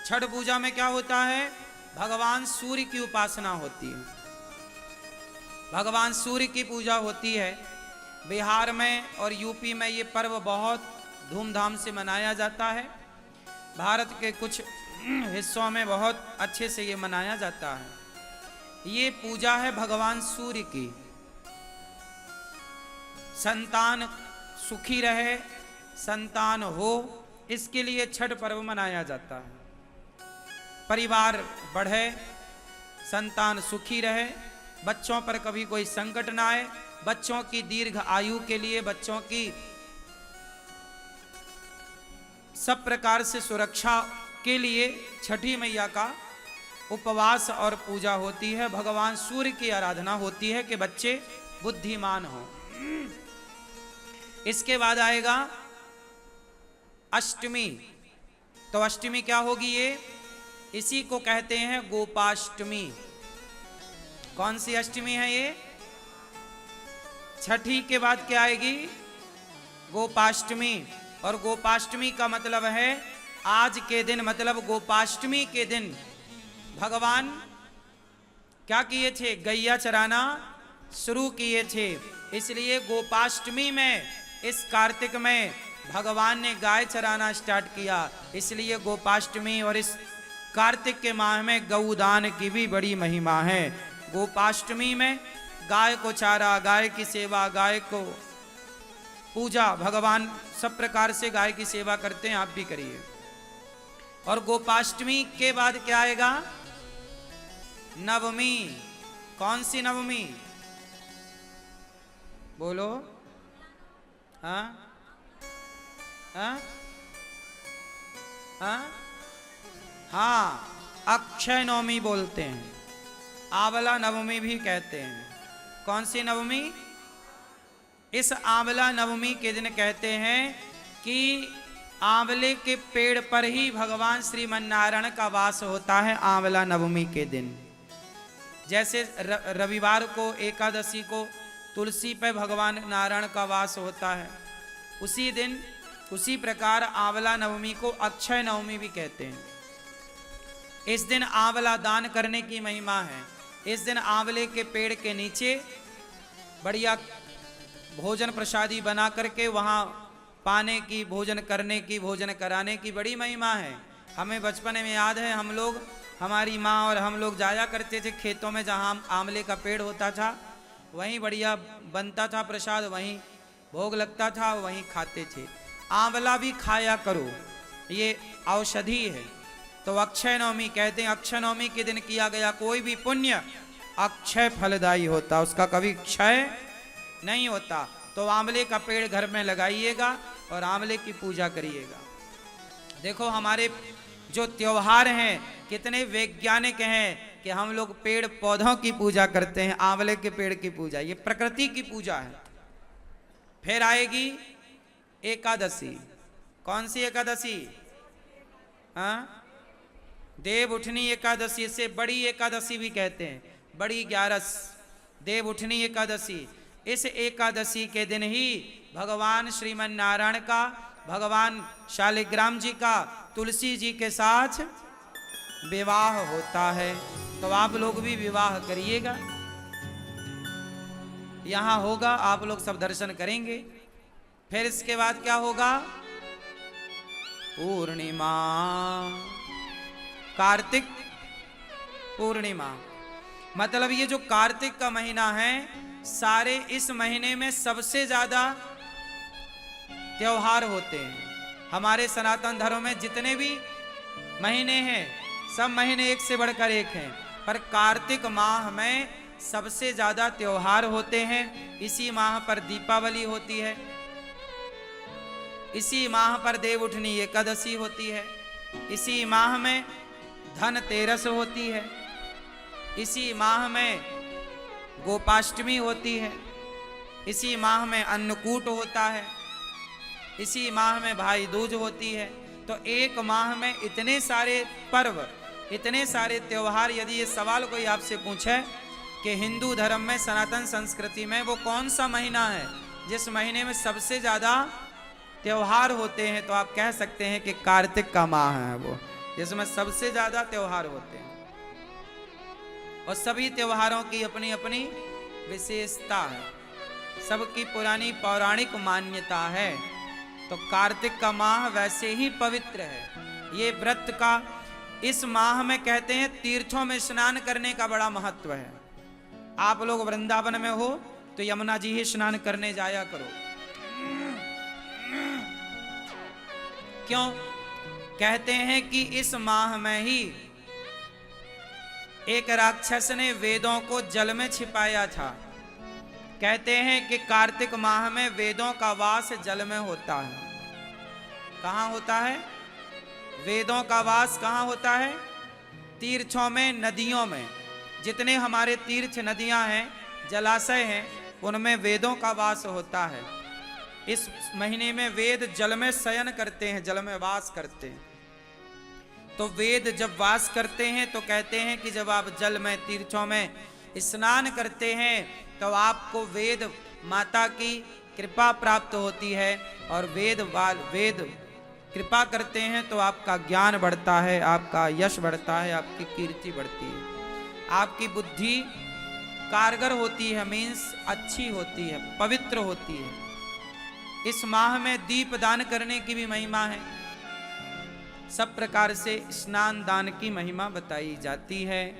छठ पूजा में क्या होता है? भगवान सूर्य की उपासना होती है, भगवान सूर्य की पूजा होती है। बिहार में और यूपी में ये पर्व बहुत धूमधाम से मनाया जाता है। भारत के कुछ हिस्सों में बहुत अच्छे से ये मनाया जाता है। ये पूजा है भगवान सूर्य की। संतान सुखी रहे, संतान हो, इसके लिए छठ पर्व मनाया जाता है। परिवार बढ़े, संतान सुखी रहे, बच्चों पर कभी कोई संकट ना आए, बच्चों की दीर्घ आयु के लिए, बच्चों की सब प्रकार से सुरक्षा के लिए छठी मैया का उपवास और पूजा होती है। भगवान सूर्य की आराधना होती है कि बच्चे बुद्धिमान हो। इसके बाद आएगा अष्टमी। तो अष्टमी क्या होगी? ये इसी को कहते हैं गोपाष्टमी। कौन सी अष्टमी है ये? छठी के बाद क्या आएगी? गोपाष्टमी। और गोपाष्टमी का मतलब है आज के दिन, मतलब गोपाष्टमी के दिन भगवान क्या किए थे? गैया चराना शुरू किए थे। इसलिए गोपाष्टमी में, इस कार्तिक में भगवान ने गाय चराना स्टार्ट किया। इसलिए गोपाष्टमी और इस कार्तिक के माह में गौदान की भी बड़ी महिमा है। गोपाष्टमी में गाय को चारा, गाय की सेवा, गाय को पूजा, भगवान सब प्रकार से गाय की सेवा करते हैं, आप भी करिए। और गोपाष्टमी के बाद क्या आएगा? नवमी। कौन सी नवमी? बोलो। हाँ हाँ हाँ हाँ, अक्षय नवमी बोलते हैं, आंवला नवमी भी कहते हैं। कौन सी नवमी? इस आंवला नवमी के दिन कहते हैं कि आंवले के पेड़ पर ही भगवान श्रीमन्नारायण का वास होता है आंवला नवमी के दिन। जैसे रविवार को, एकादशी को तुलसी पे भगवान नारायण का वास होता है, उसी दिन, उसी प्रकार आंवला नवमी को अक्षय नवमी भी कहते हैं। इस दिन आंवला दान करने की महिमा है। इस दिन आंवले के पेड़ के नीचे बढ़िया भोजन प्रसादी बना करके वहाँ पाने की, भोजन करने की, भोजन कराने की बड़ी महिमा है। हमें बचपन में याद है, हम लोग, हमारी माँ और हम लोग जाया करते थे खेतों में, जहाँ आंवले का पेड़ होता था, वहीं बढ़िया बनता था प्रसाद, वहीं भोग लगता था, वहीं खाते थे। आंवला भी खाया करो, ये औषधि है। तो अक्षय नवमी कहते हैं, अक्षय नवमी के दिन किया गया कोई भी पुण्य अक्षय फलदायी होता, उसका कभी क्षय नहीं होता। तो आंवले का पेड़ घर में लगाइएगा और आंवले की पूजा करिएगा। देखो हमारे जो त्योहार हैं कितने वैज्ञानिक हैं कि हम लोग पेड़ पौधों की पूजा करते हैं, आंवले के पेड़ की पूजा, ये प्रकृति की पूजा है। फिर आएगी एकादशी। कौन सी एकादशी? हाँ, देव उठनी एकादशी, इसे बड़ी एकादशी भी कहते हैं, बड़ी 11, देव उठनी एकादशी। इस एकादशी के दिन ही भगवान श्रीमन्नारायण का, भगवान शालिग्राम जी का तुलसी जी के साथ विवाह होता है। तो आप लोग भी विवाह करिएगा, यहाँ होगा, आप लोग सब दर्शन करेंगे। फिर इसके बाद क्या होगा? पूर्णिमा, कार्तिक पूर्णिमा। मतलब ये जो कार्तिक का महीना है, सारे इस महीने में सबसे ज्यादा त्योहार होते हैं। हमारे सनातन धर्म में जितने भी महीने हैं, सब महीने एक से बढ़कर एक हैं, पर कार्तिक माह में सबसे ज्यादा त्योहार होते हैं। इसी माह पर दीपावली होती है, इसी माह पर देव उठनी एकादशी होती है, इसी माह में धनतेरस होती है, इसी माह में गोपाष्टमी होती है, इसी माह में अन्नकूट होता है, इसी माह में भाई दूज होती है। तो एक माह में इतने सारे पर्व, इतने सारे त्योहार। यदि ये सवाल कोई आपसे पूछे कि हिंदू धर्म में, सनातन संस्कृति में वो कौन सा महीना है जिस महीने में सबसे ज्यादा त्योहार होते हैं, तो आप कह सकते हैं कि कार्तिक का माह है वो। जिसमें सबसे ज्यादा त्योहार होते हैं और सभी त्योहारों की अपनी अपनी विशेषता है, सबकी पुरानी पौराणिक मान्यता है। तो कार्तिक का माह वैसे ही पवित्र है। ये व्रत का इस माह में कहते हैं तीर्थों में स्नान करने का बड़ा महत्व है। आप लोग वृंदावन में हो तो यमुना जी ही स्नान करने जाया करो। क्यों? कहते हैं कि इस माह में ही एक राक्षस ने वेदों को जल में छिपाया था। कहते हैं कि कार्तिक माह में वेदों का वास जल में होता है। कहाँ होता है? वेदों का वास कहाँ होता है? तीर्थों में, नदियों में। जितने हमारे तीर्थ नदियां हैं, जलाशय हैं, उनमें वेदों का वास होता है। इस महीने में वेद जल में शयन करते हैं, जल में वास करते हैं। तो वेद जब वास करते हैं तो कहते हैं कि जब आप जल में, तीर्थों में स्नान करते हैं तो आपको वेद माता की कृपा प्राप्त होती है और वेद कृपा करते हैं तो आपका ज्ञान बढ़ता है, आपका यश बढ़ता है, आपकी कीर्ति बढ़ती है, आपकी बुद्धि कारगर होती है, मीन्स अच्छी होती है, पवित्र होती है। इस माह में दीप दान करने की भी महिमा है। सब प्रकार से स्नान दान की महिमा बताई जाती है।